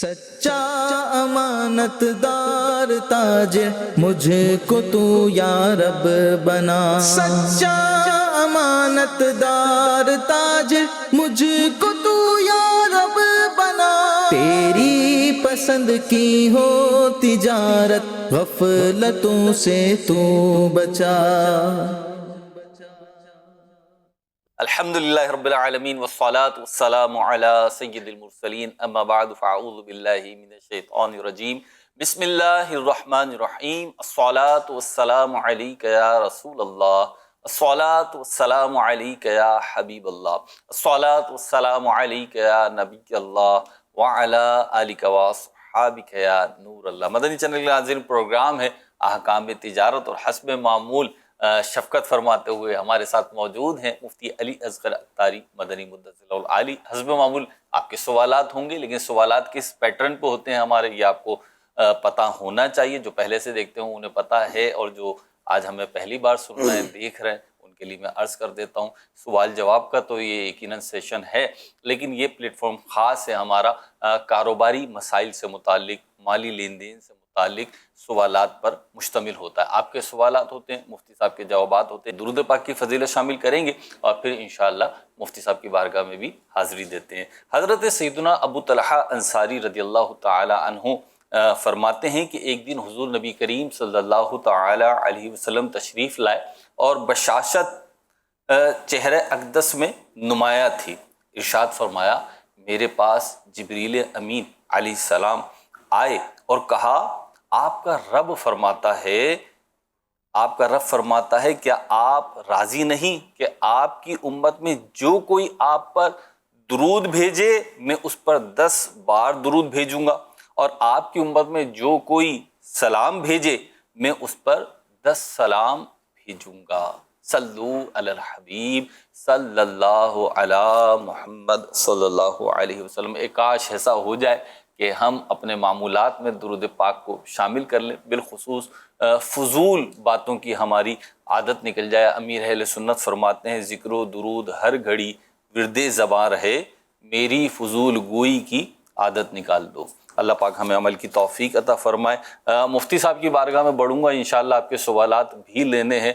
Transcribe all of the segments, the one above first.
سچا امانت دار تاجر مجھے کو تو یا رب بنا، سچا امانت دار تاجر مجھے کو تو یا رب بنا، تیری پسند کی ہو تجارت غفلتوں سے تو بچا۔ الحمدللہ رب العالمین والصلاة والسلام علی سید المرسلین، اما بعد فاعوذ باللہ من الشیطان الرجیم، بسم اللہ الرحمن الرحیم، الصلاة والسلام علیک یا رسول اللہ، الصلاة والسلام علیک یا حبیب اللہ، الصلاة والسلام علیک یا نبی اللہ وعلی آلک واصحابک یا نور اللہ۔ مدنی چینل کے ناظرین، پروگرام ہے احکام تجارت، اور حسب معمول شفقت فرماتے ہوئے ہمارے ساتھ موجود ہیں مفتی علی اصغر اختاری مدنی مدثر العالی۔ حسب معمول آپ کے سوالات ہوں گے، لیکن سوالات کس پیٹرن پہ ہوتے ہیں ہمارے، یہ آپ کو پتہ ہونا چاہیے۔ جو پہلے سے دیکھتے ہوں انہیں پتہ ہے، اور جو آج ہمیں پہلی بار سن رہے ہیں دیکھ رہے ہیں ان کے لیے میں عرض کر دیتا ہوں، سوال جواب کا تو یہ یقیناً سیشن ہے، لیکن یہ پلیٹ فارم خاص ہے ہمارا کاروباری مسائل سے متعلق، مالی لین دین سے متعلق سوالات پر مشتمل ہوتا ہے۔ آپ کے سوالات ہوتے ہیں، مفتی صاحب کے جوابات ہوتے ہیں، درود پاک کی فضیلت شامل کریں گے، اور پھر انشاءاللہ مفتی صاحب کی بارگاہ میں بھی حاضری دیتے ہیں۔ حضرت سیدنا ابو طلحہ انصاری رضی اللہ تعالی عنہ فرماتے ہیں کہ ایک دن حضور نبی کریم صلی اللہ تعالی علیہ وسلم تشریف لائے، اور بشاشت چہرہ اقدس میں نمایاں تھی۔ ارشاد فرمایا، میرے پاس جبریل امین علیہ السلام آئے اور کہا، آپ کا رب فرماتا ہے کیا آپ راضی نہیں کہ آپ کی امت میں جو کوئی آپ پر درود بھیجے میں اس پر 10 بار درود بھیجوں گا، اور آپ کی امت میں جو کوئی سلام بھیجے میں اس پر 10 سلام بھیجوں گا۔ صلو علی الحبیب صلی اللہ علی محمد صلی اللہ علیہ وسلم۔ ایک کاش ایسا ہو جائے کہ ہم اپنے معمولات میں درود پاک کو شامل کر لیں، بالخصوص فضول باتوں کی ہماری عادت نکل جائے۔ امیر اہل سنت فرماتے ہیں، ذکر و درود ہر گھڑی ورد زباں رہے، میری فضول گوئی کی عادت نکال دو۔ اللہ پاک ہمیں عمل کی توفیق عطا فرمائے۔ مفتی صاحب کی بارگاہ میں بڑھوں گا، انشاءاللہ آپ کے سوالات بھی لینے ہیں،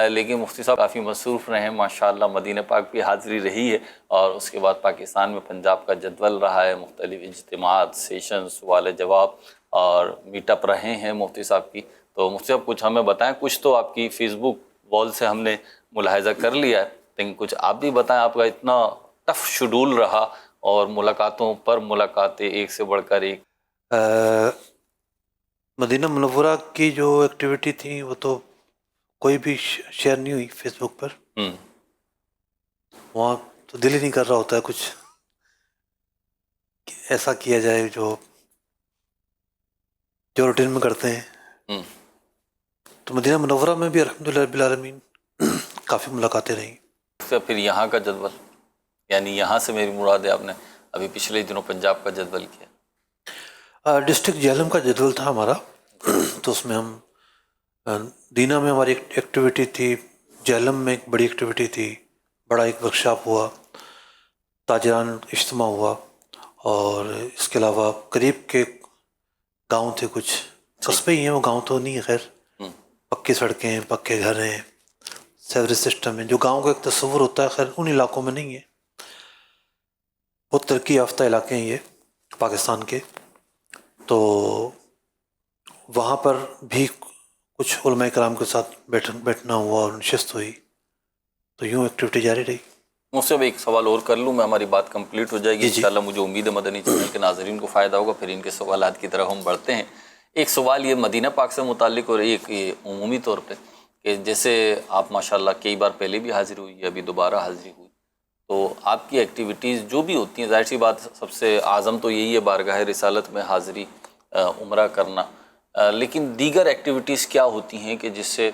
لیکن مفتی صاحب کافی مصروف رہے ہیں، ماشاءاللہ مدینہ پاک بھی حاضری رہی ہے، اور اس کے بعد پاکستان میں پنجاب کا جدول رہا ہے، مختلف اجتماعات، سیشن، سوال جواب اور میٹ اپ رہے ہیں مفتی صاحب کی۔ تو مفتی صاحب کچھ ہمیں بتائیں، کچھ تو آپ کی فیس بک وال سے ہم نے ملاحظہ کر لیا ہے، لیکن کچھ آپ بھی بتائیں، آپ کا اتنا ٹف شیڈول رہا اور ملاقاتوں پر ملاقاتیں ایک سے بڑھ کر ایک۔ مدینہ منورہ کی جو ایکٹیویٹی تھی وہ تو کوئی بھی شیئر نہیں ہوئی فیس بک پر، وہاں تو دل ہی نہیں کر رہا ہوتا ہے کچھ ایسا کیا جائے جو روٹین میں کرتے ہیں۔ تو مدینہ منورہ میں بھی الحمدللہ رب العالمین کافی ملاقاتیں رہیں۔ پھر یہاں کا جدول، یعنی یہاں سے میری مراد ہے، آپ نے ابھی پچھلے دنوں پنجاب کا جدول کیا؟ ڈسٹرکٹ جہلم کا جدول تھا ہمارا، تو اس میں ہم دینہ میں ہماری ایکٹیویٹی تھی، جہلم میں ایک بڑی ایکٹیویٹی تھی، بڑا ایک ورکشاپ ہوا، تاجران اجتماع ہوا، اور اس کے علاوہ قریب کے گاؤں تھے، کچھ قصبے ہی ہیں، وہ گاؤں تو نہیں ہے، خیر پکی سڑکیں ہیں، پکے گھر ہیں، سیوریج سسٹم ہے، جو گاؤں کا ایک تصور ہوتا ہے، خیر ان علاقوں میں نہیں ہے، بہت ترقی یافتہ علاقے ہیں یہ پاکستان کے۔ تو وہاں پر بھی کچھ علماء کرام کے ساتھ بیٹھنا ہوا اور نشست ہوئی، تو یوں ایکٹیویٹی جاری رہی۔ مجھ سے ایک سوال اور کر لوں میں، ہماری بات کمپلیٹ ہو جائے گی انشاءاللہ۔ مجھے امید ہے مدنی چینل کے ناظرین کو فائدہ ہوگا، پھر ان کے سوالات کی طرف ہم بڑھتے ہیں۔ ایک سوال یہ مدینہ پاک سے متعلق، اور ایک یہ عمومی طور پہ، کہ جیسے آپ ماشاءاللہ کئی بار پہلے بھی حاضر ہوئی ہے، ابھی دوبارہ حاضری ہوئی، تو آپ کی ایکٹیویٹیز جو بھی ہوتی ہیں، ظاہر سی بات سب سے اعظم تو یہی ہے بارگاہ رسالت میں حاضری، عمرہ کرنا، لیکن دیگر ایکٹیویٹیز کیا ہوتی ہیں کہ جس سے،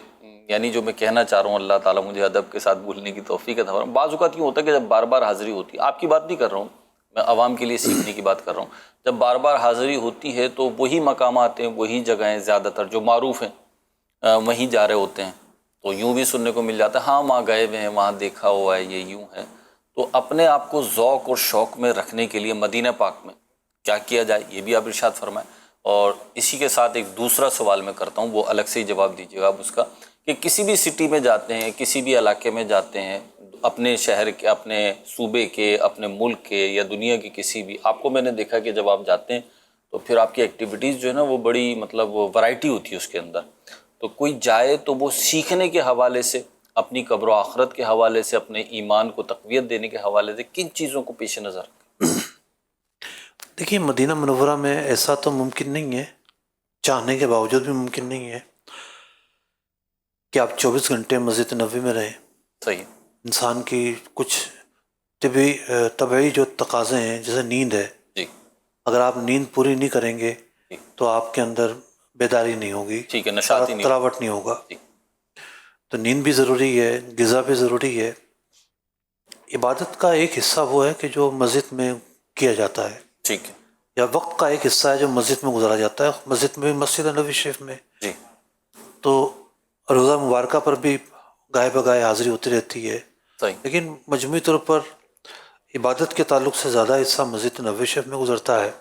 یعنی جو میں کہنا چاہ رہا ہوں، اللہ تعالیٰ مجھے ادب کے ساتھ بولنے کی توفیق عطا فرمائے۔ بعض اوقات یوں ہوتا ہے کہ جب بار بار حاضری ہوتی ہے، آپ کی بات نہیں کر رہا ہوں میں، عوام کے لیے سیکھنے کی بات کر رہا ہوں، جب بار بار حاضری ہوتی ہے تو وہی مقامات ہیں، وہی جگہیں زیادہ تر جو معروف ہیں وہیں جا رہے ہوتے ہیں، تو یوں بھی سننے کو مل جاتا ہے، ہاں وہاں گئے ہوئے ہیں، وہاں دیکھا ہوا ہے، یہ یوں ہے۔ تو اپنے آپ کو ذوق اور شوق میں رکھنے کے لیے مدینہ پاک میں کیا کیا جائے یہ بھی آپ ارشاد فرمائیں. اور اسی کے ساتھ ایک دوسرا سوال میں کرتا ہوں، وہ الگ سے ہی جواب دیجیے گا آپ اس کا، کہ کسی بھی سٹی میں جاتے ہیں، کسی بھی علاقے میں جاتے ہیں، اپنے شہر کے، اپنے صوبے کے، اپنے ملک کے یا دنیا کے کسی بھی، آپ کو میں نے دیکھا کہ جب آپ جاتے ہیں تو پھر آپ کی ایکٹیویٹیز جو ہے نا وہ بڑی مطلب ورائٹی ہوتی ہے اس کے اندر. تو کوئی جائے تو وہ سیکھنے کے حوالے سے، اپنی قبر و آخرت کے حوالے سے، اپنے ایمان کو تقویت دینے کے حوالے سے کن چیزوں کو پیش نظر رکھیں؟ دیکھیے مدینہ منورہ میں ایسا تو ممکن نہیں ہے، چاہنے کے باوجود بھی ممکن نہیں ہے کہ آپ 24 گھنٹے مسجد نبوی میں رہیں. صحیح. انسان کی کچھ طبعی جو تقاضے ہیں، جیسے نیند ہے، جی اگر آپ نیند پوری نہیں کریں گے جی تو آپ کے اندر بیداری نہیں ہوگی، ٹھیک ہے، نشاط ہی نہیں تراوٹ نہیں ہوگا. جی. تو نیند بھی ضروری ہے، غذا بھی ضروری ہے. عبادت کا ایک حصہ وہ ہے کہ جو مسجد میں کیا جاتا ہے، ٹھیک ہے. یا وقت کا ایک حصہ ہے جو مسجد میں گزارا جاتا ہے. مسجد میں، مسجد نبوی شریف میں جی تو روزہ مبارکہ پر بھی گائے بگائے حاضری ہوتی رہتی ہے، صحیح. لیکن مجموعی طور پر عبادت کے تعلق سے زیادہ حصہ مسجد نبوی شریف میں گزرتا ہے.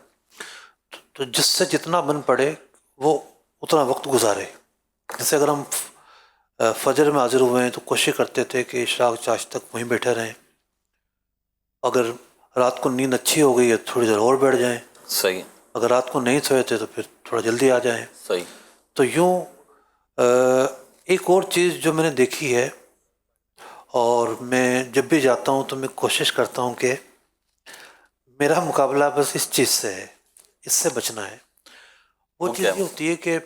تو جس سے جتنا بن پڑے وہ اتنا وقت گزارے. جیسے اگر ہم فجر میں حاضر ہوئے ہیں تو کوشش کرتے تھے کہ اشراق چاش تک وہیں بیٹھے رہیں. اگر رات کو نیند اچھی ہو گئی ہے تھوڑی دیر اور بیٹھ جائیں. صحیح. اگر رات کو نہیں سوئے تھے تو پھر تھوڑا جلدی آ جائیں. صحیح. تو یوں ایک اور چیز جو میں نے دیکھی ہے، اور میں جب بھی جاتا ہوں تو میں کوشش کرتا ہوں کہ میرا مقابلہ بس اس چیز سے ہے، اس سے بچنا ہے. وہ چیز یہ ہوتی ہے کہ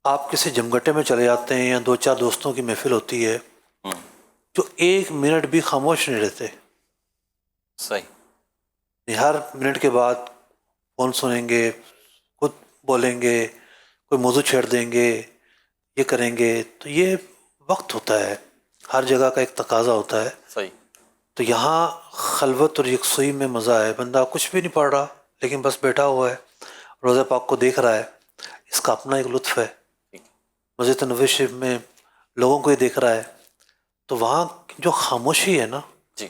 آپ کسی جمگٹے میں چلے جاتے ہیں یا دو چار دوستوں کی محفل ہوتی ہے جو ایک منٹ بھی خاموش نہیں رہتے. صحیح. ہر منٹ کے بعد فون سنیں گے، خود بولیں گے، کوئی موضوع چھیڑ دیں گے، یہ کریں گے. تو یہ وقت ہوتا ہے، ہر جگہ کا ایک تقاضا ہوتا ہے. صحیح. تو یہاں خلوت اور یکسوئی میں مزہ ہے. بندہ کچھ بھی نہیں پڑھ رہا لیکن بس بیٹھا ہوا ہے، روزہ پاک کو دیکھ رہا ہے، اس کا اپنا ایک لطف ہے. مسجد نبوی شریف میں لوگوں کو ہی دیکھ رہا ہے. تو وہاں جو خاموشی ہے نا، جی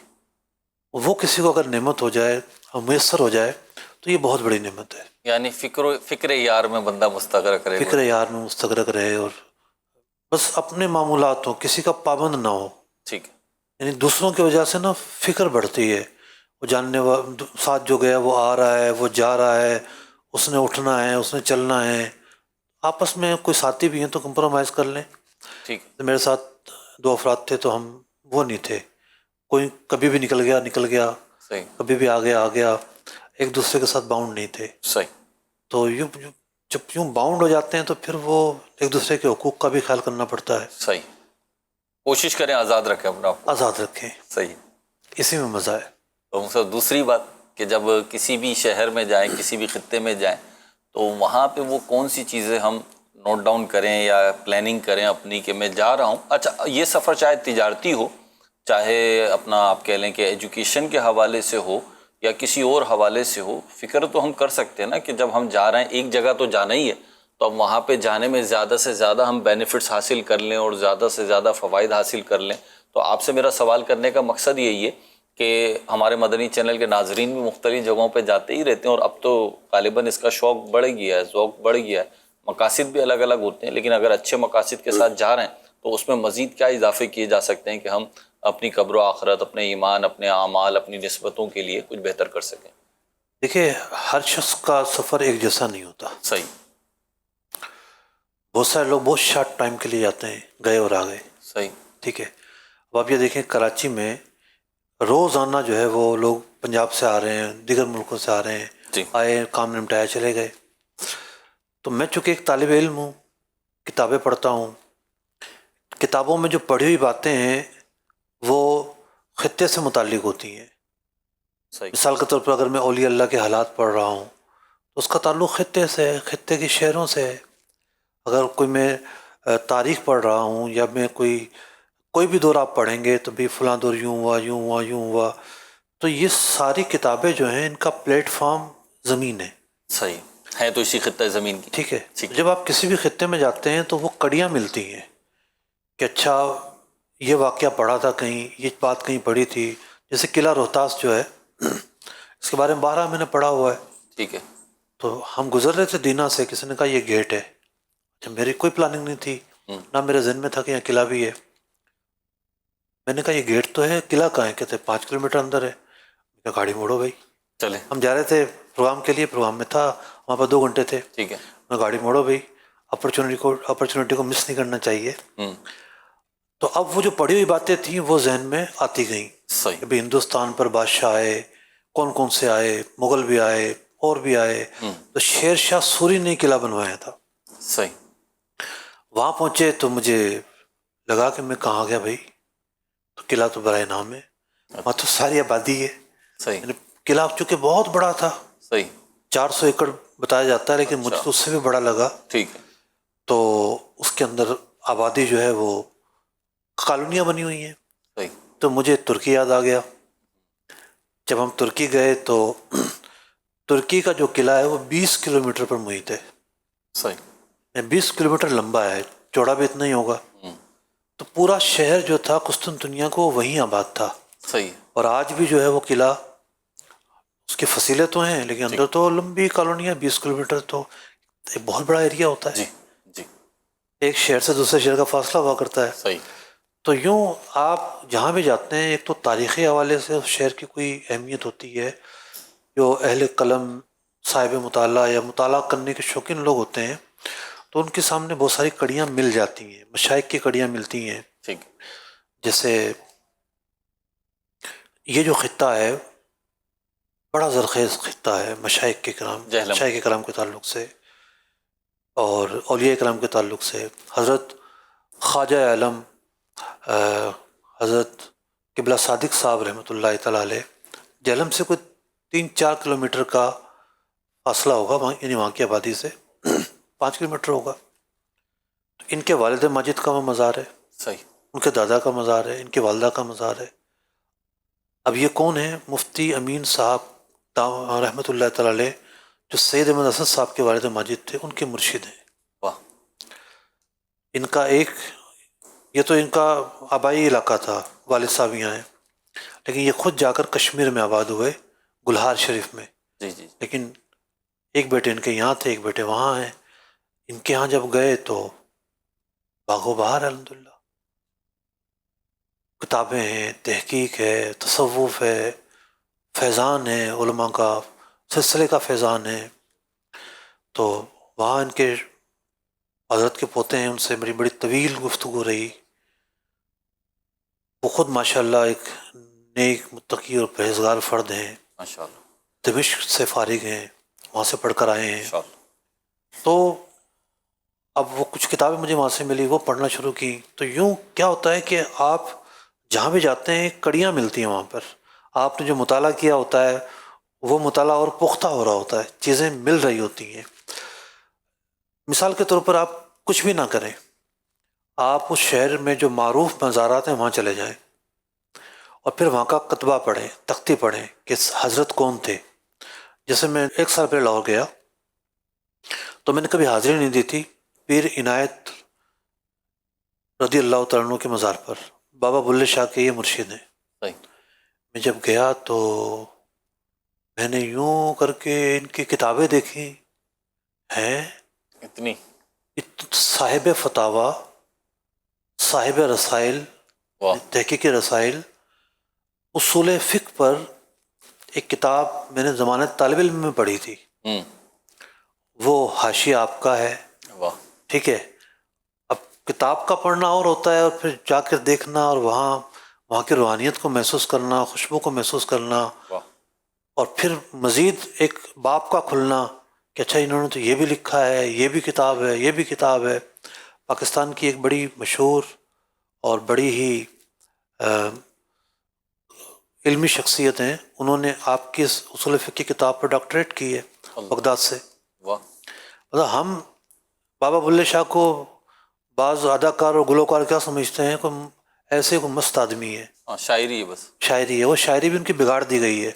وہ کسی کو اگر نعمت ہو جائے اور میسر ہو جائے تو یہ بہت بڑی نعمت ہے. یعنی فکر یار میں بندہ مستغرق رہے. فکر یار میں مستغرق رہے اور بس اپنے معمولات ہوں، کسی کا پابند نہ ہو. ٹھیک ہے. یعنی دوسروں کی وجہ سے نا فکر بڑھتی ہے. وہ جاننے ساتھ جو گیا وہ آ رہا ہے، وہ جا رہا ہے، اس نے اٹھنا ہے، اس نے چلنا ہے. آپس میں کوئی ساتھی بھی ہیں تو کمپرومائز کر لیں. ٹھیک. میرے ساتھ 2 افراد تھے تو ہم وہ نہیں تھے، کوئی کبھی بھی نکل گیا، صحیح. کبھی بھی آ گیا. ایک دوسرے کے ساتھ باؤنڈ نہیں تھے. صحیح. تو جب یوں باؤنڈ ہو جاتے ہیں تو پھر وہ ایک دوسرے کے حقوق کا بھی خیال کرنا پڑتا ہے. صحیح. کوشش کریں آزاد رکھیں اپنا آپ کو. آزاد رکھیں. صحیح. اسی میں مزہ ہے. تو سر دوسری بات کہ جب کسی بھی شہر میں جائیں، کسی بھی خطے میں جائیں، تو وہاں پہ وہ کون سی چیزیں ہم نوٹ ڈاؤن کریں یا پلاننگ کریں اپنی کہ میں جا رہا ہوں. اچھا یہ سفر چاہے تجارتی ہو، چاہے اپنا آپ کہہ لیں کہ ایجوکیشن کے حوالے سے ہو یا کسی اور حوالے سے ہو، فکر تو ہم کر سکتے ہیں نا کہ جب ہم جا رہے ہیں ایک جگہ تو جانا ہی ہے، تو اب وہاں پہ جانے میں زیادہ سے زیادہ ہم بینیفٹس حاصل کر لیں اور زیادہ سے زیادہ فوائد حاصل کر لیں. تو آپ سے میرا سوال کرنے کا مقصد یہی ہے کہ ہمارے مدنی چینل کے ناظرین بھی مختلف جگہوں پہ جاتے ہی رہتے ہیں، اور اب تو غالباً اس کا شوق بڑھ گیا ہے، ذوق بڑھ گیا ہے. مقاصد بھی الگ الگ ہوتے ہیں، لیکن اگر اچھے مقاصد کے ساتھ جا رہے ہیں تو اس میں مزید کیا اضافے کیے جا سکتے ہیں کہ ہم اپنی قبر و آخرت، اپنے ایمان، اپنے اعمال، اپنی نسبتوں کے لیے کچھ بہتر کر سکیں. دیکھیے ہر شخص کا سفر ایک جیسا نہیں ہوتا. صحیح. بہت سارے لوگ بہت شارٹ ٹائم کے لیے جاتے ہیں، گئے اور آ گئے. صحیح. ٹھیک ہے. اب آپ یہ دیکھیں کراچی میں روزانہ جو ہے وہ لوگ پنجاب سے آ رہے ہیں، دیگر ملکوں سے آ رہے ہیں. جی. آئے، کام نمٹایا، چلے گئے. تو میں چونکہ ایک طالب علم ہوں، کتابیں پڑھتا ہوں. کتابوں میں جو پڑھی ہوئی باتیں ہیں وہ خطے سے متعلق ہوتی ہیں. صحیح. مثال کے طور پر اگر میں اولیاء اللہ کے حالات پڑھ رہا ہوں تو اس کا تعلق خطے سے ہے، خطے کی شہروں سے ہے. اگر کوئی میں تاریخ پڑھ رہا ہوں یا میں کوئی بھی دور آپ پڑھیں گے تو بھی فلاں دور یوں ہوا، یوں ہوا، یوں ہوا. تو یہ ساری کتابیں جو ہیں ان کا پلیٹ فارم زمین ہے. صحیح ہے، تو اسی خطہ زمین کی. ٹھیک ہے. جب آپ کسی بھی خطے میں جاتے ہیں تو وہ کڑیاں ملتی ہیں کہ اچھا یہ واقعہ پڑھا تھا کہیں، یہ بات کہیں پڑھی تھی. جیسے قلعہ روہتاس جو ہے اس کے بارے میں 12 میں نے پڑھا ہوا ہے. ٹھیک ہے. تو ہم گزر رہے تھے دینا سے، کسی نے کہا یہ گیٹ ہے. اچھا، میری کوئی پلاننگ نہیں تھی، نہ میرے ذہن میں تھا کہ یہاں قلعہ بھی ہے. میں نے کہا یہ گیٹ تو ہے، قلعہ کہاں ہے؟ کہتے 5 کلومیٹر اندر ہے. میں کہا گاڑی موڑو بھائی. چلے. ہم جا رہے تھے پروگرام کے لیے، پروگرام میں تھا وہاں پر 2 گھنٹے تھے. ٹھیک ہے. میں گاڑی موڑو بھائی، اپرچونیٹی کو مس نہیں کرنا چاہیے. تو اب وہ جو پڑھی ہوئی باتیں تھیں وہ ذہن میں آتی گئیں صحیح. کہ ہندوستان پر بادشاہ آئے، کون کون سے آئے، مغل بھی آئے اور بھی آئے. تو شیر شاہ سوری نے قلعہ بنوایا تھا. صحیح. وہاں پہنچے تو مجھے لگا کہ میں کہاں گیا بھائی. تو قلعہ تو برائے نام ہے، وہاں تو ساری آبادی ہے. صحیح. یعنی قلعہ چونکہ بہت بڑا تھا، صحیح. 400 ایکڑ بتایا جاتا ہے، لیکن مجھے تو اس سے بھی بڑا لگا. ٹھیک ہے. تو اس کے اندر آبادی جو ہے وہ کالونیاں بنی ہوئی ہیں. صحیح. تو مجھے ترکی یاد آ گیا. جب ہم ترکی گئے تو ترکی کا جو قلعہ ہے وہ 20 کلومیٹر پر محیط ہے. صحیح. 20 کلومیٹر لمبا ہے، چوڑا بھی اتنا ہی ہوگا. تو پورا شہر جو تھا قسطنطنیہ کو وہیں آباد تھا. صحیح. اور آج بھی جو ہے وہ قلعہ، اس کے فصیلے تو ہیں لیکن اندر تو لمبی کالونیاں. 20 کلومیٹر تو ایک بہت بڑا ایریا ہوتا ہے. جی جی. ایک شہر سے دوسرے شہر کا فاصلہ ہوا کرتا ہے. صحیح. تو یوں آپ جہاں بھی جاتے ہیں، ایک تو تاریخی حوالے سے اس شہر کی کوئی اہمیت ہوتی ہے. جو اہل قلم، صاحب مطالعہ یا مطالعہ کرنے کے شوقین لوگ ہوتے ہیں تو ان کے سامنے بہت ساری کڑیاں مل جاتی ہیں، مشائخ کی کڑیاں ملتی ہیں. ٹھیک. جیسے یہ جو خطہ ہے بڑا زرخیز خطہ ہے مشائخ کے کرام کے تعلق سے اور اولیاء کرام کے تعلق سے. حضرت خواجہ عالم حضرت قبلہ صادق صاحب رحمۃ اللہ تعالیٰ علیہ، جہلم سے کوئی 3-4 کلومیٹر کا فاصلہ ہوگا، یعنی وہاں کی آبادی سے 5 کلومیٹر ہوگا. تو ان کے والد ماجد کا وہ مزار ہے. صحیح. ان کے دادا کا مزار ہے، ان کے والدہ کا مزار ہے. اب یہ کون ہے؟ مفتی امین صاحب رحمۃ اللہ تعالیٰ علیہ، جو سید احمد اسد صاحب کے والد ماجد تھے، ان کے مرشد ہیں. واہ. ان کا یہ تو ان کا آبائی علاقہ تھا، والد صاحب یہاں ہیں، لیکن یہ خود جا کر کشمیر میں آباد ہوئے، گلہار شریف میں. جی جی. لیکن ایک بیٹے ان کے یہاں تھے، ایک بیٹے وہاں ہیں. ان کے ہاں جب گئے تو باغ و بہار الحمدللہ، کتابیں ہیں، تحقیق ہے، تصوف ہے، فیضان ہے، علماء کا سلسلے کا فیضان ہے. تو وہاں ان کے حضرت کے پوتے ہیں، ان سے میری بڑی طویل گفتگو رہی. وہ خود ماشاءاللہ ایک نیک متقی اور پرہیزگار فرد ہیں. ماشاءاللہ. دمشق سے فارغ ہیں، وہاں سے پڑھ کر آئے ہیں. ماشاءاللہ. تو اب وہ کچھ کتابیں مجھے وہاں سے ملی، وہ پڑھنا شروع کی. تو یوں کیا ہوتا ہے کہ آپ جہاں بھی جاتے ہیں کڑیاں ملتی ہیں وہاں پر. آپ نے جو مطالعہ کیا ہوتا ہے وہ مطالعہ اور پختہ ہو رہا ہوتا ہے، چیزیں مل رہی ہوتی ہیں. مثال کے طور پر آپ کچھ بھی نہ کریں، آپ اس شہر میں جو معروف مزارات ہیں وہاں چلے جائیں اور پھر وہاں کا کتبہ پڑھیں، تختی پڑھیں کہ حضرت کون تھے. جیسے میں 1 سال پہلے لاہور گیا تو میں نے کبھی حاضری نہیں دی تھی پیر عنایت رضی اللہ تعالیٰ عنہ کے مزار پر. بابا بلے شاہ کے یہ مرشد ہیں. صحیح. میں جب گیا تو میں نے یوں کر کے ان کی کتابیں دیکھی ہیں، اتنی صاحب فتاوی، صاحب رسائل، واہ. تحقیق رسائل، اصول فقہ پر ایک کتاب میں نے ضمانت طالب علم میں پڑھی تھی، وہ حاشیہ آپ کا ہے. واہ. ٹھیک ہے. اب کتاب کا پڑھنا اور ہوتا ہے اور پھر جا کر دیکھنا اور وہاں کی روحانیت کو محسوس کرنا، خوشبو کو محسوس کرنا، واہ. اور پھر مزید ایک باب کا کھلنا کہ اچھا انہوں نے تو یہ بھی لکھا ہے، یہ بھی کتاب ہے، یہ بھی کتاب ہے. پاکستان کی ایک بڑی مشہور اور بڑی ہی علمی شخصیت ہیں، انہوں نے آپ کی اصول فقہ کی کتاب پر ڈاکٹریٹ کی ہے بغداد سے. واہ. مطلب ہم بابا بلے شاہ کو بعض اداکار اور گلوکار کیا سمجھتے ہیں کہ ایسے کوئی مست آدمی ہے. شاعری ہے بس. شاعری ہے، وہ شاعری بھی ان کی بگاڑ دی گئی ہے،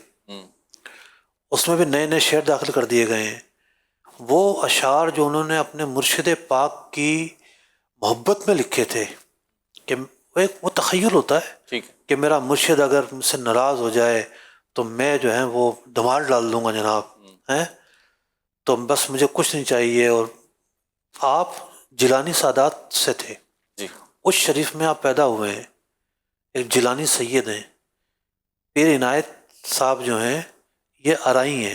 اس میں بھی نئے نئے شعر داخل کر دیے گئے ہیں. وہ اشعار جو انہوں نے اپنے مرشد پاک کی محبت میں لکھے تھے کہ وہ تخیل ہوتا ہے ٹھیک ہے کہ میرا مرشد اگر مجھ سے ناراض ہو جائے تو میں جو ہے وہ دمار ڈال دوں گا جناب ہیں. تو بس مجھے کچھ نہیں چاہیے. اور آپ جیلانی سادات سے تھے, جی اس شریف میں آپ پیدا ہوئے ہیں, ایک جیلانی سید ہیں. پیر عنایت صاحب جو ہیں یہ ارائی ہیں.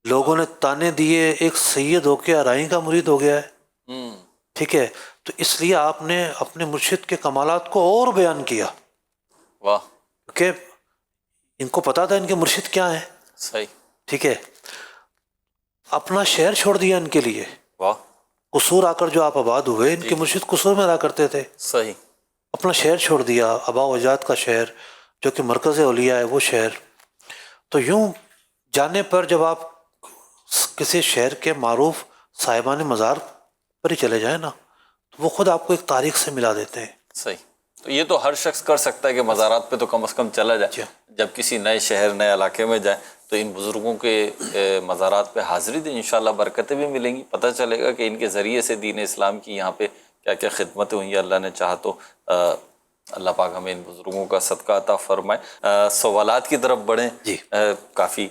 لوگوں نے تانے دیے, ایک سید ہو کے ارائی کا مرید ہو گیا ہے. ہوں ٹھیک ہے, تو اس لیے آپ نے اپنے مرشد کے کمالات کو اور بیان کیا, واہ کہ ان کو پتا تھا ان کے مرشد کیا ہیں. صحیح ٹھیک ہے, اپنا شہر چھوڑ دیا ان کے لیے. واہ قصور آ کر جو آپ آباد ہوئے, ان کے مرشد قصور میں رہا کرتے تھے. صحیح اپنا شہر چھوڑ دیا, آبا و اجداد کا شہر جو کہ مرکز اولیاء ہے وہ شہر. تو یوں جانے پر جب آپ کسی شہر کے معروف صاحبان مزار پر ہی چلے جائیں نا, تو وہ خود آپ کو ایک تاریخ سے ملا دیتے ہیں. صحیح. تو یہ تو ہر شخص کر سکتا ہے کہ مزارات پہ تو کم از کم چلا جائے. جب کسی نئے شہر نئے علاقے میں جائے تو ان بزرگوں کے مزارات پہ حاضری دیں, انشاءاللہ برکتیں بھی ملیں گی. پتہ چلے گا کہ ان کے ذریعے سے دین اسلام کی یہاں پہ کیا کیا خدمتیں ہوئی ہیں. اللہ نے چاہا تو اللہ پاک ہمیں ان بزرگوں کا صدقہ عطا فرمائے. سوالات کی طرف بڑھیں. جی کافی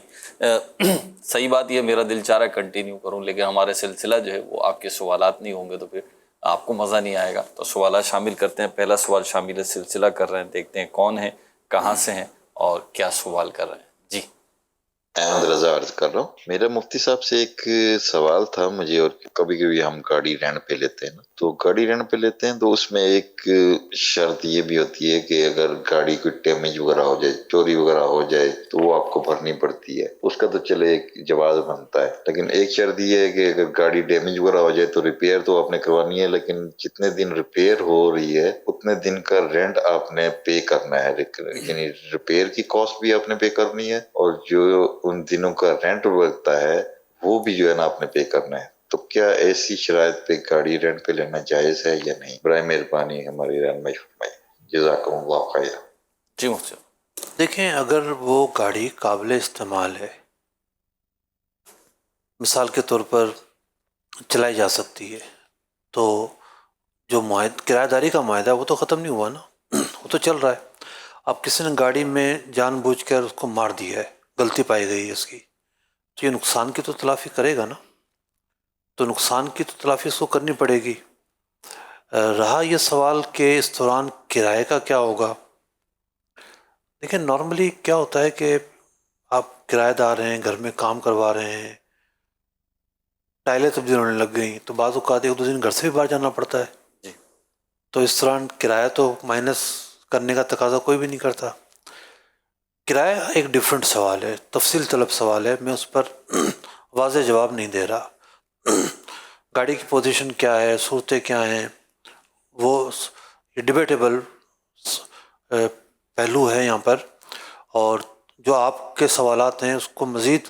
صحیح بات, یہ میرا دل چاہ رہا ہے کنٹینیو کروں, لیکن ہمارے سلسلہ جو ہے وہ آپ کے سوالات نہیں ہوں گے تو پھر آپ کو مزہ نہیں آئے گا. تو سوالات شامل کرتے ہیں. پہلا سوال شامل ہے, سلسلہ کر رہے ہیں, دیکھتے ہیں کون ہیں, کہاں سے ہیں اور کیا سوال کر رہے ہیں. جی احمد رضا عرض کر رہا ہوں. میرا مفتی صاحب سے ایک سوال تھا مجھے, اور کبھی کبھی ہم گاڑی رینٹ پہ لیتے ہیں نا, تو گاڑی رینٹ پہ لیتے ہیں تو اس میں ایک شرط یہ بھی ہوتی ہے کہ اگر گاڑی کوئی ڈیمیج وغیرہ ہو جائے, چوری وغیرہ ہو جائے, تو وہ آپ کو بھرنی پڑتی ہے. اس کا تو چلے ایک جواز بنتا ہے, لیکن ایک شرط یہ ہے کہ اگر گاڑی ڈیمیج وغیرہ ہو جائے تو ریپیئر تو آپ نے کروانی ہے, لیکن جتنے دن ریپیئر ہو رہی ہے اتنے دن کا رینٹ آپ نے پے کرنا ہے. یعنی ریپیئر کی کاسٹ بھی آپ نے پے کرنی ہے, اور جو ان دنوں کا رینٹ لگتا ہے وہ بھی جو ہے نا آپ نے پے کرنا ہے. تو کیا ایسی شرائط پہ گاڑی رینٹ پہ لینا جائز ہے یا نہیں؟ برائے مہربانی ہماری رہنمائی فرمائیں. جزاکم اللہ خیر. جی مفتی. دیکھیں, اگر وہ گاڑی قابل استعمال ہے, مثال کے طور پر چلائی جا سکتی ہے, تو جو کرایہ داری کا معاہدہ ہے وہ تو ختم نہیں ہوا نا, وہ تو چل رہا ہے. اب کسی نے گاڑی میں جان بوجھ کر اس کو مار دیا ہے, غلطی پائی گئی ہے اس کی, تو یہ نقصان کی تو تلافی کرے گا نا, تو نقصان کی تو تلافی اس کو کرنی پڑے گی. رہا یہ سوال کہ اس دوران کرائے کا کیا ہوگا, دیکھیں نارملی کیا ہوتا ہے کہ آپ کرایہ دار ہیں, گھر میں کام کروا رہے ہیں, ٹائلیں تبدیل ہونے لگ گئیں, تو بعض اوقات ایک دو دن گھر سے بھی باہر جانا پڑتا ہے. جی. تو اس دوران کرایہ تو مائنس کرنے کا تقاضا کوئی بھی نہیں کرتا. کرایہ ایک ڈیفرنٹ سوال ہے, تفصیل طلب سوال ہے, میں اس پر واضح جواب نہیں دے رہا. گاڑی کی پوزیشن کیا ہے, صورتیں کیا ہیں, وہ ڈبیٹیبل پہلو ہے یہاں پر. اور جو آپ کے سوالات ہیں اس کو مزید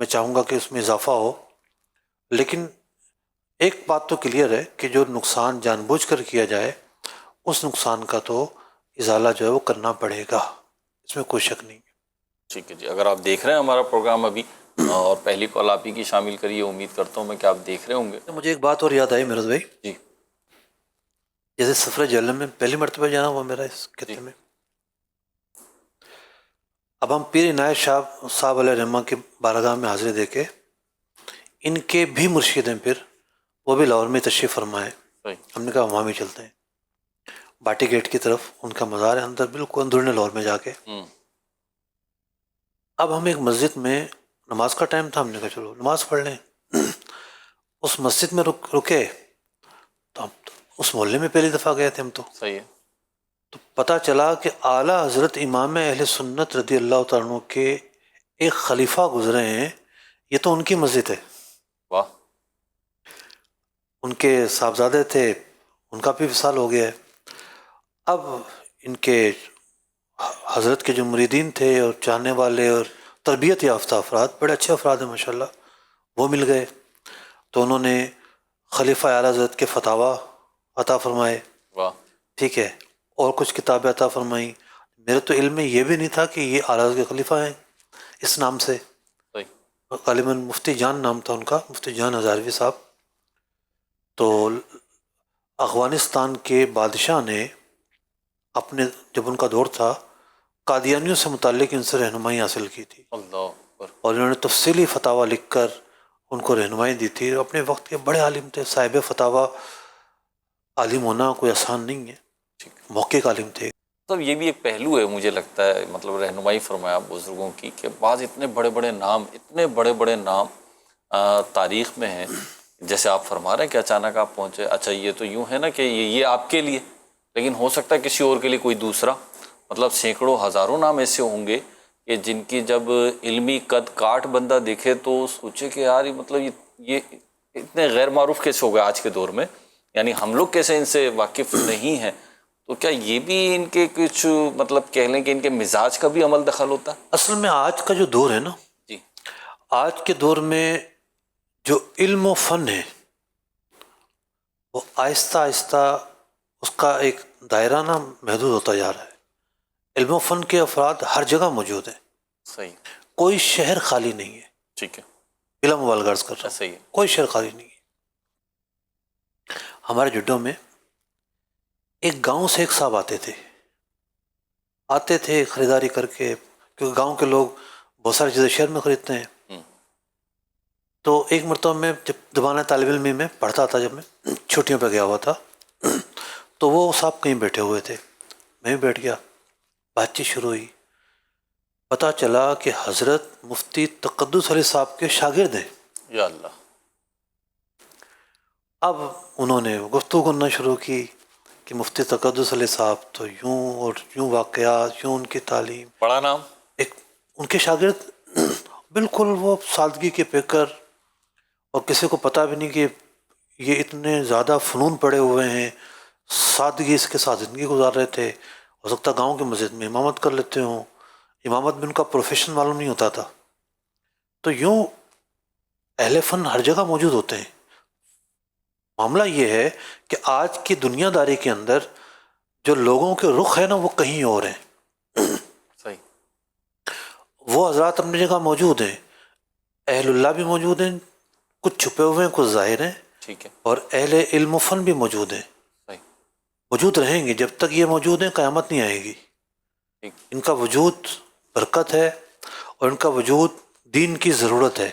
میں چاہوں گا کہ اس میں اضافہ ہو, لیکن ایک بات تو کلیئر ہے کہ جو نقصان جان بوجھ کر کیا جائے اس نقصان کا تو ازالہ جو ہے وہ کرنا پڑے گا, اس میں کوئی شک نہیں. ٹھیک ہے جی. اگر آپ دیکھ رہے ہیں ہمارا پروگرام ابھی اور پہلی کال آپ ہی کی شامل کریے, امید کرتا ہوں میں کہ آپ دیکھ رہے ہوں گے. مجھے ایک بات اور یاد آئی میرز بھائی. جی جیسے سفر جہلم میں پہلی مرتبہ جانا ہوا میرا اس خطے میں. اب ہم پیر عنایت صاحب علیہ رحمہ کی بارگاہ میں حاضری دے کے, ان کے بھی مرشد ہیں, پھر وہ بھی لاہور میں تشریف فرمائے. ہم نے کہا وہاں بھی چلتے ہیں, باٹی گیٹ کی طرف ان کا مزار ہے, اندر بالکل اندرون لاہور میں جا کے. اب ہم ایک مسجد میں, نماز کا ٹائم تھا, ہم نے کہا چلو نماز پڑھ لیں. اس مسجد میں رکے تو ہم اس محلے میں پہلی دفعہ گئے تھے ہم تو. صحیح ہے. تو پتہ چلا کہ اعلیٰ حضرت امام اہل سنت رضی اللہ تعالیٰ عنہ کے ایک خلیفہ گزرے ہیں, یہ تو ان کی مسجد ہے. واہ. ان کے صاحبزادے تھے, ان کا بھی وصال ہو گیا ہے. اب ان کے حضرت کے جو مریدین تھے اور چاہنے والے اور تربیت یافتہ افراد, بڑے اچھے افراد ہیں ماشاءاللہ, وہ مل گئے. تو انہوں نے خلیفہ اعلیٰ حضرت کے فتاویٰ عطا فرمائے. واہ. ٹھیک ہے, اور کچھ کتابیں عطا فرمائیں. میرے تو علم میں یہ بھی نہیں تھا کہ یہ اعلیٰ حضرت کے خلیفہ ہیں اس نام سے. غالباً مفتی جان نام تھا ان کا, مفتی جان ہزاروی صاحب. تو افغانستان کے بادشاہ نے اپنے, جب ان کا دور تھا, قادیانیوں سے متعلق ان سے رہنمائی حاصل کی تھی, اللہ اکبر. اور انہوں نے تفصیلی فتاویٰ لکھ کر ان کو رہنمائی دی تھی. اپنے وقت کے بڑے عالم تھے. صاحب فتاوی عالم ہونا کوئی آسان نہیں ہے. موقع کا عالم تھے. مطلب یہ بھی ایک پہلو ہے مجھے لگتا ہے، مطلب رہنمائی فرمایا بزرگوں کی، کہ بعض اتنے بڑے بڑے نام تاریخ میں ہیں، جیسے آپ فرما رہے ہیں کہ اچانک آپ پہنچے، اچھا یہ تو یوں ہے نا کہ یہ آپ کے لیے، لیکن ہو سکتا ہے کسی اور کے لیے کوئی دوسرا. مطلب سینکڑوں ہزاروں نام ایسے ہوں گے کہ جن کی جب علمی قد کاٹ بندہ دیکھے تو سوچے کہ یار مطلب یہ اتنے غیر معروف کیسے ہو گئے آج کے دور میں، یعنی ہم لوگ کیسے ان سے واقف نہیں ہیں. تو کیا یہ بھی ان کے کچھ مطلب کہہ لیں کہ ان کے مزاج کا بھی عمل دخل ہوتا ہے؟ اصل میں آج کا جو دور ہے نا، جی، آج کے دور میں جو علم و فن ہے وہ آہستہ آہستہ اس کا ایک دائرہ نا محدود ہوتا جا رہا ہے. علم و فن کے افراد ہر جگہ موجود ہیں. صحیح، کوئی شہر خالی نہیں ہے. ٹھیک ہے، بلا مبالغہ عرض کر رہا ہوں، صحیح ہے. کوئی شہر خالی نہیں ہے. ہمارے جڈو میں ایک گاؤں سے ایک صاحب آتے تھے خریداری کر کے، کیونکہ گاؤں کے لوگ بہت ساری چیزیں شہر میں خریدتے ہیں. تو ایک مرتبہ میں جب زمانہ طالب علمی میں پڑھتا تھا، جب میں چھٹیوں پہ گیا ہوا تھا، تو وہ صاحب کہیں بیٹھے ہوئے تھے، میں بھی بیٹھ گیا. بات چیت شروع ہوئی. پتہ چلا کہ حضرت مفتی تقدس علی صاحب کے شاگرد ہیں. یا اللہ. اب انہوں نے گفتگو کرنا شروع کی کہ مفتی تقدس علی صاحب تو یوں اور یوں واقعات، یوں ان کی تعلیم. بڑا نام. ایک ان کے شاگرد بالکل وہ سادگی کے پیکر، اور کسی کو پتہ بھی نہیں کہ یہ اتنے زیادہ فنون پڑے ہوئے ہیں، سادگی اس کے ساتھ زندگی گزار رہے تھے. ہو سکتا گاؤں کی مسجد میں امامت کر لیتے ہوں، امامت بھی ان کا پروفیشن معلوم نہیں ہوتا تھا. تو یوں اہل فن ہر جگہ موجود ہوتے ہیں. معاملہ یہ ہے کہ آج کی دنیا داری کے اندر جو لوگوں کے رخ ہے نا وہ کہیں اور ہیں. صحیح. وہ حضرات اپنی جگہ موجود ہیں، اہل اللہ بھی موجود ہیں، کچھ چھپے ہوئے ہیں، کچھ ظاہر ہیں، ٹھیک ہے. اور اہل علم و فن بھی موجود ہیں. صحیح. موجود رہیں گے جب تک یہ موجود ہیں، قیامت نہیں آئے گی. ٹھیک. ان کا وجود برکت ہے اور ان کا وجود دین کی ضرورت ہے.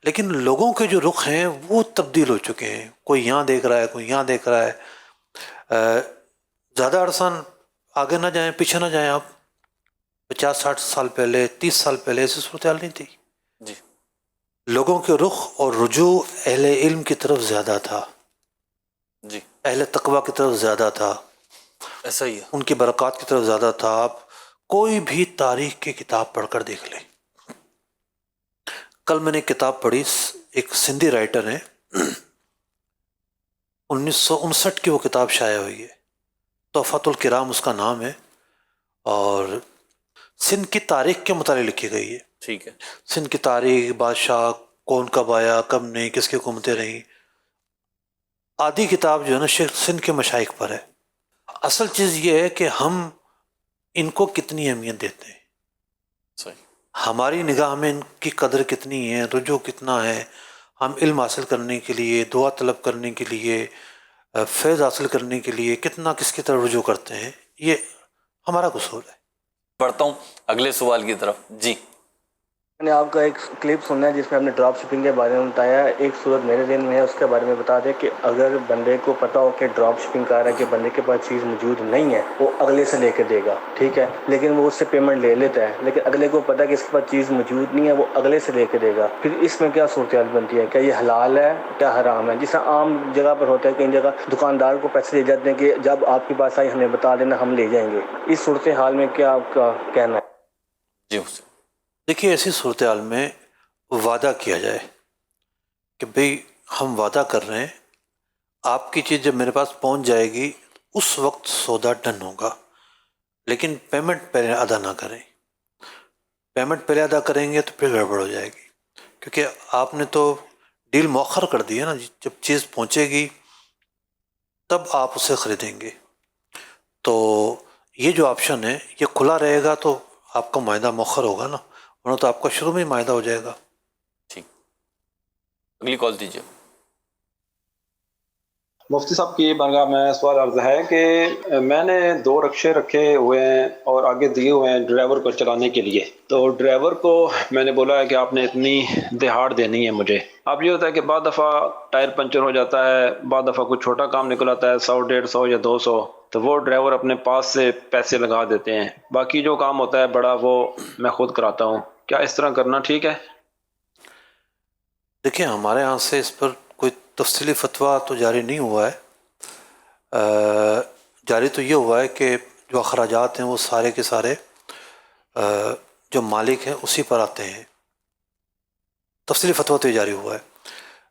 لیکن لوگوں کے جو رخ ہیں وہ تبدیل ہو چکے ہیں. کوئی یہاں دیکھ رہا ہے، کوئی یہاں دیکھ رہا ہے. زیادہ عرصہ آگے نہ جائیں، پیچھے نہ جائیں آپ. 50-60 سال پہلے، 30 سال پہلے ایسی صورتحال نہیں تھی. جی. لوگوں کے رخ اور رجوع اہل علم کی طرف زیادہ تھا، جی. اہل تقویٰ کی طرف زیادہ تھا، ایسا ہی ہے. ان کی برکات کی طرف زیادہ تھا. آپ کوئی بھی تاریخ کی کتاب پڑھ کر دیکھ لیں. کل میں نے ایک کتاب پڑھی، ایک سندھی رائٹر ہیں، 1959 کی وہ کتاب شائع ہوئی ہے، تحفۃ الکرام اس کا نام ہے، اور سندھ کی تاریخ کے متعلق لکھی گئی ہے. ٹھیک ہے. سندھ کی تاریخ، بادشاہ کون کب آیا، کب نہیں، کس کی حکومتیں رہیں. آدھی کتاب جو ہے نا سندھ کے مشائخ پر ہے. اصل چیز یہ ہے کہ ہم ان کو کتنی اہمیت دیتے ہیں. صحیح. ہماری نگاہ میں ان کی قدر کتنی ہے، رجوع کتنا ہے. ہم علم حاصل کرنے کے لیے، دعا طلب کرنے کے لیے، فیض حاصل کرنے کے لیے کتنا کس کی طرف رجوع کرتے ہیں، یہ ہمارا قصور ہے. بڑھتا ہوں اگلے سوال کی طرف. جی. میں نے آپ کا ایک کلپ سنا ہے جس میں آپ نے ڈراپ شپنگ کے بارے میں بتایا. ایک صورت میرے ذہن میں ہے، اس کے بارے میں بتا دیں کہ اگر بندے کو پتا ہو کہ ڈراپ شپنگ کا رہا ہے کہ بندے کے پاس چیز موجود نہیں ہے، وہ اگلے سے لے کے دے گا، ٹھیک ہے، لیکن وہ اس سے پیمنٹ لے لیتا ہے، لیکن اگلے کو پتا کہ اس کے پاس چیز موجود نہیں ہے، وہ اگلے سے لے کے دے گا. پھر اس میں کیا صورتحال بنتی ہے؟ کیا یہ حلال ہے، کیا حرام ہے؟ جیسا عام جگہ پر ہوتا ہے، کئی جگہ دکاندار کو پیسے دے جاتے ہیں کہ جب آپ کے پاس آئی ہمیں بتا دینا، ہم لے جائیں گے. اس صورتحال میں کیا آپ کا کہنا ہے؟ جی. دیکھیے، ایسی صورتحال میں وعدہ کیا جائے کہ بھئی ہم وعدہ کر رہے ہیں، آپ کی چیز جب میرے پاس پہنچ جائے گی اس وقت سودا ڈن ہوگا، لیکن پیمنٹ پہلے ادا نہ کریں. پیمنٹ پہلے ادا کریں گے تو پھر گڑبڑ ہو جائے گی، کیونکہ آپ نے تو ڈیل مؤخر کر دی ہے نا. جب چیز پہنچے گی تب آپ اسے خریدیں گے. تو یہ جو آپشن ہے یہ کھلا رہے گا تو آپ کا معاہدہ مؤخر ہوگا نا، ورنہ تو آپ کا شروع میں ہی معاہدہ ہو جائے گا. ٹھیک. اگلی کال دیجیے. مفتی صاحب کی بارگاہ میں سوال عرض ہے کہ میں نے 2 رکشے رکھے ہوئے ہیں اور آگے دیے ہوئے ہیں ڈرائیور کو چلانے کے لیے. تو ڈرائیور کو میں نے بولا ہے کہ آپ نے اتنی دہاڑ دینی ہے مجھے. اب یہ ہوتا ہے کہ بعض دفعہ ٹائر پنچر ہو جاتا ہے، بعض دفعہ کوئی چھوٹا کام نکل آتا ہے 100 150 یا 200، تو وہ ڈرائیور اپنے پاس سے پیسے لگا دیتے ہیں. باقی جو کام ہوتا ہے بڑا وہ میں خود کراتا ہوں. کیا اس طرح کرنا ٹھیک ہے؟ دیکھیں ہمارے ہاں سے اس پر کوئی تفصیلی فتویٰ تو جاری نہیں ہوا ہے. جاری تو یہ ہوا ہے کہ جو اخراجات ہیں وہ سارے کے سارے جو مالک ہیں اسی پر آتے ہیں. تفصیلی فتویٰ تو یہ جاری ہوا ہے.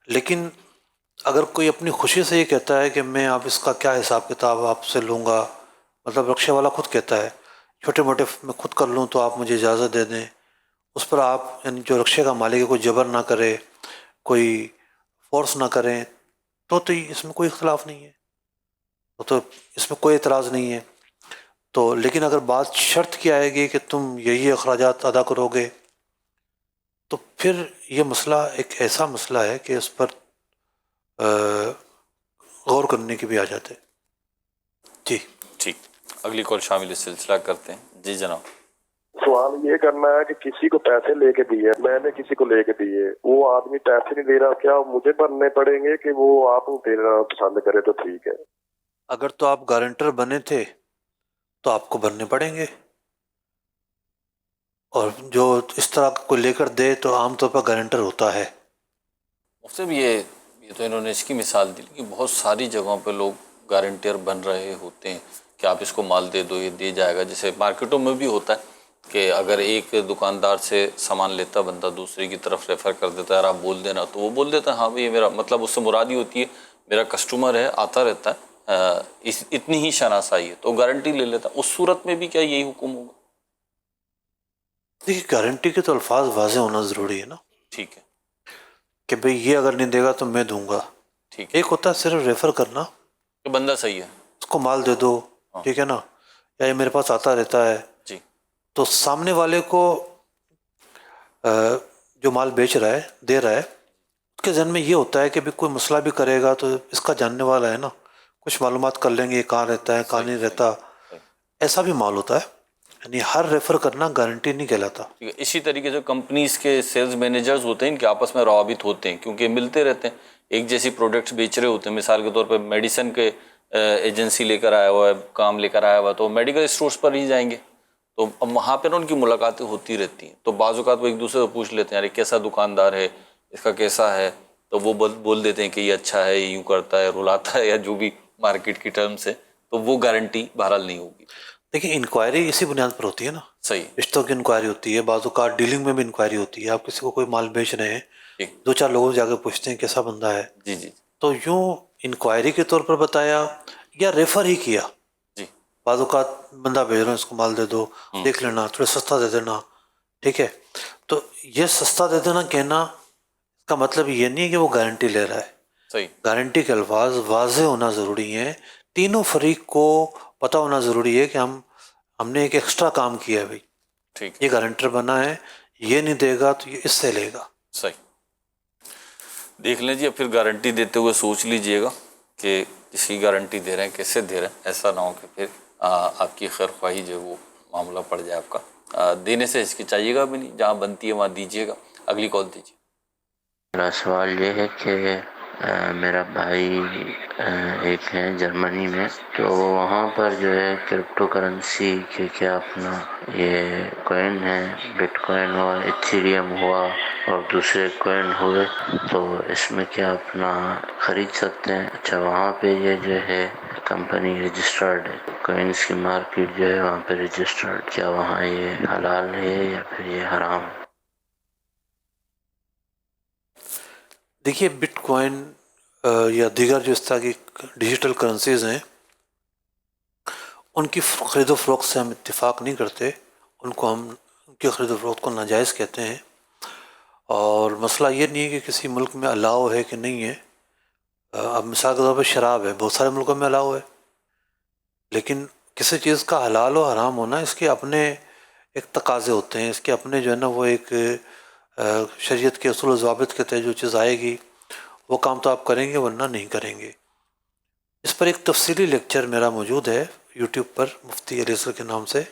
لیکن اگر کوئی اپنی خوشی سے یہ کہتا ہے کہ میں اب اس کا کیا حساب کتاب آپ سے لوں گا، مطلب رکشے والا خود کہتا ہے چھوٹے موٹے میں خود کر لوں تو آپ مجھے اجازت دے دیں، اس پر آپ یعنی جو رکشے کا مالک ہے کوئی جبر نہ کرے، کوئی فورس نہ کریں، تو اس میں کوئی اختلاف نہیں ہے، تو اس میں کوئی اعتراض نہیں ہے. تو لیکن اگر بات شرط کی آئے گی کہ تم یہی اخراجات ادا کرو گے، تو پھر یہ مسئلہ ایک ایسا مسئلہ ہے کہ اس پر غور کرنے کی بھی آ جاتے. جی ٹھیک، اگلی کال شامل اس سلسلہ کرتے ہیں. جی جناب. سوال یہ کرنا ہے کہ کسی کو پیسے لے کے دیے، میں نے کسی کو لے کے دیے، وہ آدمی پیسے نہیں دے رہا، کیا مجھے بھرنے پڑیں گے کہ وہ آپ دینا پسند کرے تو ٹھیک ہے؟ اگر تو آپ گارنٹر بنے تھے تو آپ کو بھرنے پڑیں گے، اور جو اس طرح کو لے کر دے تو عام طور پر گارنٹر ہوتا ہے. مفتی صاحب یہ تو انہوں نے اس کی مثال دی کہ بہت ساری جگہوں پہ لوگ گارنٹیئر بن رہے ہوتے ہیں کہ آپ اس کو مال دے دو یہ دے جائے گا. جیسے مارکیٹوں میں بھی ہوتا ہے کہ اگر ایک دکاندار سے سامان لیتا بندہ دوسرے کی طرف ریفر کر دیتا ہے اور آپ بول دینا تو وہ بول دیتا ہے ہاں بھئی یہ میرا مطلب، اس سے مرادی ہوتی ہے میرا کسٹمر ہے آتا رہتا ہے، اتنی ہی شناسائی ہے تو گارنٹی لے لیتا. اس صورت میں بھی کیا یہی حکم ہوگا؟ دیکھیے گارنٹی کے تو الفاظ واضح ہونا ضروری ہے نا، ٹھیک ہے کہ بھئی یہ اگر نہیں دے گا تو میں دوں گا. ٹھیک ہے ایک ہوتا ہے صرف ریفر کرنا، کہ بندہ صحیح ہے. اس کو مال دے دو، ہاں. ٹھیک ہے نا، یا یہ میرے پاس آتا رہتا ہے. جی تو سامنے والے کو جو مال بیچ رہا ہے دے رہا ہے، اس کے ذہن میں یہ ہوتا ہے کہ بھی کوئی مسئلہ بھی کرے گا تو اس کا جاننے والا ہے نا، کچھ معلومات کر لیں گے یہ کہاں رہتا ہے کہاں نہیں رہتا، ایسا بھی مال ہوتا ہے. یعنی ہر ریفر کرنا گارنٹی نہیں کہلاتا. ٹھیک ہے. اسی طریقے سے کمپنیز کے سیلز مینیجرز ہوتے ہیں ان کے آپس میں روابط ہوتے ہیں کیونکہ ملتے رہتے ہیں، ایک جیسی پروڈکٹس بیچ رہے ہوتے ہیں. مثال کے طور پہ میڈیسن کے ایجنسی لے کر آیا ہوا ہے، کام لے کر آیا ہوا ہے تو میڈیکل اسٹورز پر ہی جائیں گے تو اب وہاں پہ ان کی ملاقاتیں ہوتی رہتی ہیں. تو بعض اوقات وہ ایک دوسرے سے پوچھ لیتے ہیں ارے کیسا دکاندار ہے، اس کا کیسا ہے، تو وہ بول دیتے ہیں کہ یہ اچھا ہے، یوں کرتا ہے، رلاتا ہے، یا جو بھی مارکیٹ کی ٹرمز ہے، تو وہ گارنٹی بہرحال نہیں ہوگی. دیکھیں انکوائری اسی بنیاد پر ہوتی ہے نا، صحیح. رشتوں کی انکوائری ہوتی ہے، بعض اوقات ڈیلنگ میں بھی انکوائری ہوتی ہے. آپ کسی کو کوئی مال بیچ رہے ہیں، ٹھیک. 2-4 لوگوں سے جا کے پوچھتے ہیں کیسا بندہ ہے، جی جی تو یوں انکوائری کے طور پر بتایا یا ریفر ہی کیا. جی بعض اوقات بندہ بھیج رہا ہے اس کو مال دے دو، دیکھ لینا، تھوڑا سستا دے دینا، ٹھیک ہے. تو یہ سستا دے دینا کہنا اس کا مطلب یہ نہیں ہے کہ وہ گارنٹی لے رہا ہے. صحیح. گارنٹی کے الفاظ واضح ہونا ضروری ہیں، تینوں فریق کو پتہ ہونا ضروری ہے کہ ہم نے ایک ایکسٹرا کام کیا ہے بھائی، ٹھیک. یہ گارنٹر بنا ہے، یہ نہیں دے گا تو یہ اس سے لے گا. صحیح. دیکھ لیجیے پھر گارنٹی دیتے ہوئے سوچ لیجئے گا کہ جس کی گارنٹی دے رہے ہیں کیسے دے رہے ہیں، ایسا نہ ہو کہ پھر آپ کی خیر خواہی جو ہے وہ معاملہ پڑ جائے آپ کا. دینے سے ہچکچائیے گا بھی نہیں، جہاں بنتی ہے وہاں دیجیے گا. اگلی کال دیجیے. میرا سوال یہ ہے کہ میرا بھائی ایک ہے جرمنی میں، تو وہاں پر جو ہے کرپٹو کرنسی کے کیا اپنا یہ کوئن ہے، بٹ کوئن ہوا، ایتھیریم ہوا اور دوسرے کوئن ہوئے، تو اس میں کیا اپنا خرید سکتے ہیں؟ اچھا وہاں پہ یہ جو ہے کمپنی رجسٹرڈ ہے، کوئنس کی مارکیٹ جو ہے وہاں پہ رجسٹرڈ، کیا وہاں یہ حلال ہے یا پھر یہ حرام ہے؟ دیکھیے بٹ کوئن یا دیگر جو اس طرح کی ڈیجیٹل کرنسیز ہیں ان کی خرید و فروخت سے ہم اتفاق نہیں کرتے، ان کی خرید و فروخت کو ناجائز کہتے ہیں. اور مسئلہ یہ نہیں ہے کہ کسی ملک میں الاؤ ہے کہ نہیں ہے. اب مثال کے طور پہ شراب ہے، بہت سارے ملکوں میں الاؤ ہے، لیکن کسی چیز کا حلال و حرام ہونا اس کے اپنے ایک تقاضے ہوتے ہیں، اس کے اپنے جو ہے نا وہ ایک شریعت کے اصول و ضوابط کے تحت جو چیز آئے گی وہ کام تو آپ کریں گے ورنہ نہیں کریں گے. اس پر ایک تفصیلی لیکچر میرا موجود ہے یوٹیوب پر، مفتی علی اصغر کے نام سے.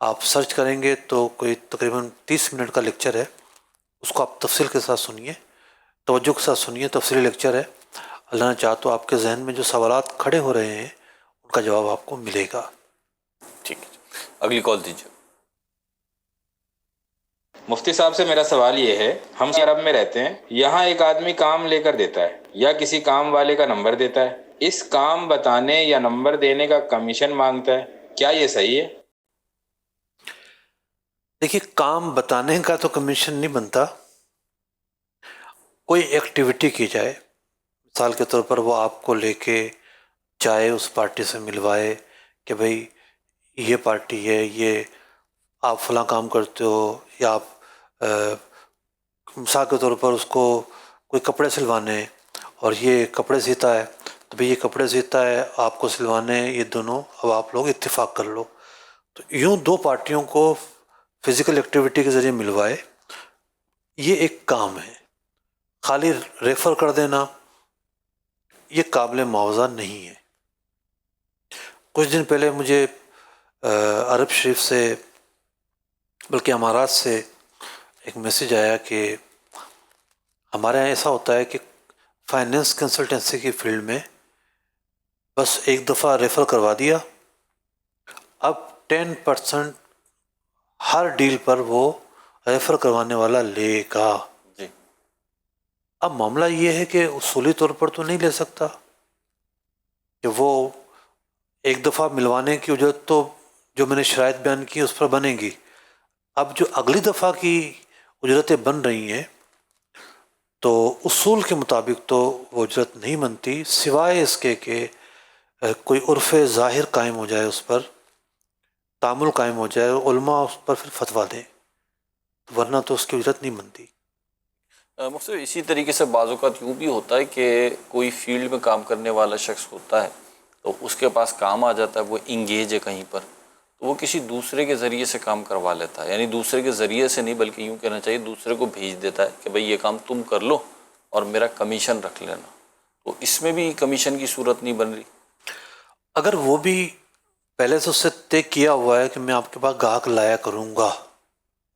آپ سرچ کریں گے تو کوئی تقریباً 30 منٹ کا لیکچر ہے، اس کو آپ تفصیل کے ساتھ سنیے، توجہ کے ساتھ سنیے. تفصیلی لیکچر ہے. اللہ نے چاہا تو آپ کے ذہن میں جو سوالات کھڑے ہو رہے ہیں ان کا جواب آپ کو ملے گا. ٹھیک ہے، اگلی کال دیجیے. مفتی صاحب سے میرا سوال یہ ہے، ہم عرب میں رہتے ہیں، یہاں ایک آدمی کام لے کر دیتا ہے یا کسی کام والے کا نمبر دیتا ہے، اس کام بتانے یا نمبر دینے کا کمیشن مانگتا ہے، کیا یہ صحیح ہے؟ دیکھیے، کام بتانے کا تو کمیشن نہیں بنتا. کوئی ایکٹیویٹی کی جائے، مثال کے طور پر وہ آپ کو لے کے جائے اس پارٹی سے ملوائے کہ بھئی یہ پارٹی ہے، یہ آپ فلاں کام کرتے ہو، یا آپ مثال کے طور پر اس کو کوئی کپڑے سلوانے اور یہ کپڑے سیتا ہے تو بھئی یہ کپڑے سیتا ہے، آپ کو سلوانے، یہ دونوں اب آپ لوگ اتفاق کر لو. تو یوں دو پارٹیوں کو فزیکل ایکٹیویٹی کے ذریعے ملوائے، یہ ایک کام ہے. خالی ریفر کر دینا یہ قابل معاوضہ نہیں ہے. کچھ دن پہلے مجھے عرب شریف سے بلکہ امارات سے ایک میسیج آیا کہ ہمارے یہاں ایسا ہوتا ہے کہ فائنینس کنسلٹنسی کی فیلڈ میں بس ایک دفعہ ریفر کروا دیا، اب 10% ہر ڈیل پر وہ ریفر کروانے والا لے گا. جی. اب معاملہ یہ ہے کہ اصولی طور پر تو نہیں لے سکتا کہ وہ ایک دفعہ ملوانے کی اجرت تو جو میں نے شرائط بیان کی اس پر بنے گی. اب جو اگلی دفعہ کی اجرتیں بن رہی ہیں تو اصول کے مطابق تو وہ اجرت نہیں بنتی، سوائے اس کے کہ کوئی عرف ظاہر قائم ہو جائے، اس پر تعامل قائم ہو جائے، علماء اس پر پھر فتویٰ دیں، ورنہ تو اس کی اجرت نہیں بنتی. مفتی اسی طریقے سے بعض اوقات یوں بھی ہوتا ہے کہ کوئی فیلڈ میں کام کرنے والا شخص ہوتا ہے تو اس کے پاس کام آ جاتا ہے، وہ انگیج ہے کہیں پر، تو وہ کسی دوسرے کے ذریعے سے کام کروا لیتا ہے. یعنی دوسرے کے ذریعے سے نہیں بلکہ یوں کہنا چاہیے دوسرے کو بھیج دیتا ہے کہ بھئی یہ کام تم کر لو اور میرا کمیشن رکھ لینا. تو اس میں بھی کمیشن کی صورت نہیں بن رہی. اگر وہ بھی پہلے سے اس سے طے کیا ہوا ہے کہ میں آپ کے پاس گاہک لایا کروں گا،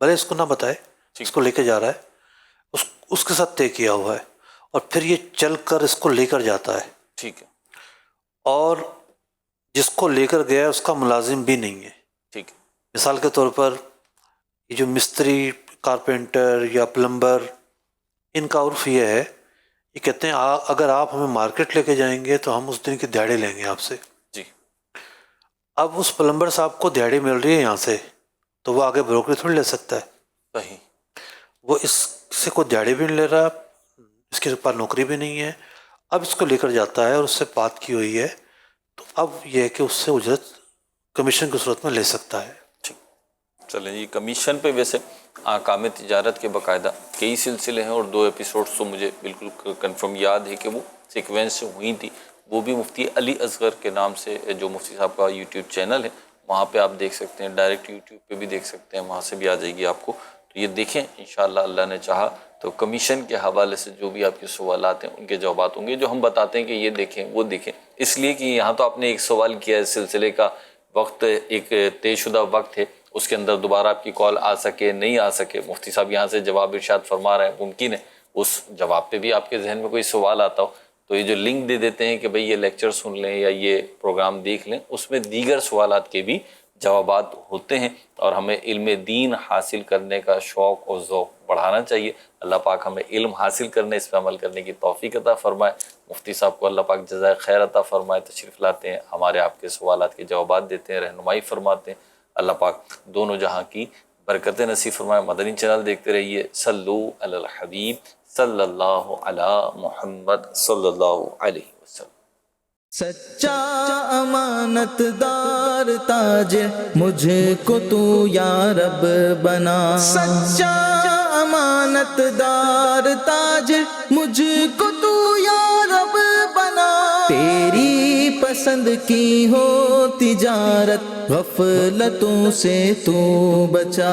بھلے اس کو نہ بتائے، اس کو لے کے جا رہا ہے، اس کے ساتھ طے کیا ہوا ہے، اور پھر یہ چل کر اس کو لے کر جاتا ہے، ٹھیک ہے، اور جس کو لے کر گیا اس کا ملازم بھی نہیں ہے. ٹھیک ہے. مثال کے طور پر یہ جو مستری، کارپینٹر یا پلمبر، ان کا عرف یہ ہے، یہ کہتے ہیں اگر آپ ہمیں مارکیٹ لے کے جائیں گے تو ہم اس دن کی دیہڑی لیں گے آپ سے. جی. اب اس پلمبر صاحب کو دیہڑی مل رہی ہے یہاں سے، تو وہ آگے بروکری تھوڑی لے سکتا ہے. صحیح. وہ اس سے کوئی دیہڑی بھی نہیں لے رہا، اس کے پاس نوکری بھی نہیں ہے. اب اس کو لے کر جاتا ہے اور اس سے بات کی ہوئی ہے، تو اب یہ ہے کہ اس سے اجرت کمیشن کی صورت میں لے سکتا ہے. چلیں جی، کمیشن پہ ویسے احکام تجارت کے باقاعدہ کئی سلسلے ہیں اور 2 ایپیسوڈز تو مجھے بالکل کنفرم یاد ہے کہ وہ سیکوینس سے ہوئی تھی. وہ بھی مفتی علی اصغر کے نام سے جو مفتی صاحب کا یوٹیوب چینل ہے، وہاں پہ آپ دیکھ سکتے ہیں، ڈائریکٹ یوٹیوب پہ بھی دیکھ سکتے ہیں، وہاں سے بھی آ جائے گی آپ کو. تو یہ دیکھیں انشاءاللہ اللہ نے چاہا تو کمیشن کے حوالے سے جو بھی آپ کے سوالات ہیں ان کے جوابات ہوں گے. جو ہم بتاتے ہیں کہ یہ دیکھیں وہ دیکھیں، اس لیے کہ یہاں تو آپ نے ایک سوال کیا ہے، سلسلے کا وقت ایک طے شدہ وقت ہے، اس کے اندر دوبارہ آپ کی کال آ سکے نہیں آ سکے. مفتی صاحب یہاں سے جواب ارشاد فرما رہے ہیں، ممکن ہے اس جواب پہ بھی آپ کے ذہن میں کوئی سوال آتا ہو تو یہ جو لنک دے دیتے ہیں کہ بھئی یہ لیکچر سن لیں یا یہ پروگرام دیکھ لیں، اس میں دیگر سوالات کے بھی جوابات ہوتے ہیں. اور ہمیں علم دین حاصل کرنے کا شوق اور ذوق بڑھانا چاہیے. اللہ پاک ہمیں علم حاصل کرنے، اس پہ عمل کرنے کی توفیق عطا فرمائے. مفتی صاحب کو اللہ پاک جزائے خیر عطا فرمائے، تشریف لاتے ہیں، ہمارے آپ کے سوالات کے جوابات دیتے ہیں، رہنمائی فرماتے ہیں. اللہ پاک دونوں جہاں کی برکتیں نصیب فرمائے. مدنی چینل دیکھتے رہیے. صلو علی الحبیب صلی اللہ علی محمد صلی اللہ علیہ وسلم. سچا امانت دار تاجر مجھے کو تو یا رب بنا. سچا امانت دار تاجر مجھے کو تو یا رب بنا. تیری پسند کی ہو تجارت غفلتوں سے تو بچا.